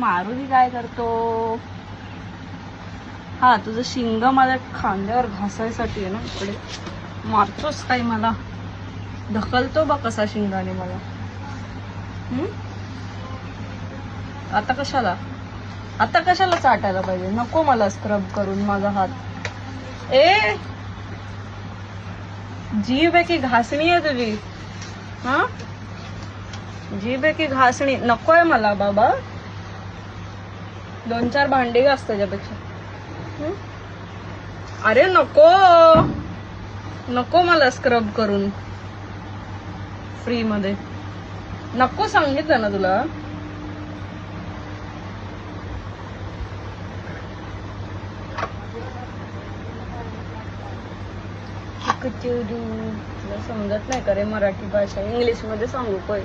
मारुती काय करतो? हा, तुझं शिंग माझ्या खांद्यावर घासायसाठी आहे ना, इकडे मारतोस काही मला, ढकलतो बा कसा शिंगाने मला. आता कशाला चाटायला पाहिजे? नको मला स्क्रब करून माझा हात. जीभ आहे की घासणी आहे तुझी? हा, जीभ आहे की घासणी? नकोय मला बाबा, 2-4 भांडी घास त्याच्यापेक्षा. अरे नको मला स्क्रब करून फ्री मध्ये, नको सांगितलं ना तुला. तुला समजत नाही का रे मराठी भाषा? इंग्लिश मध्ये सांगू काय?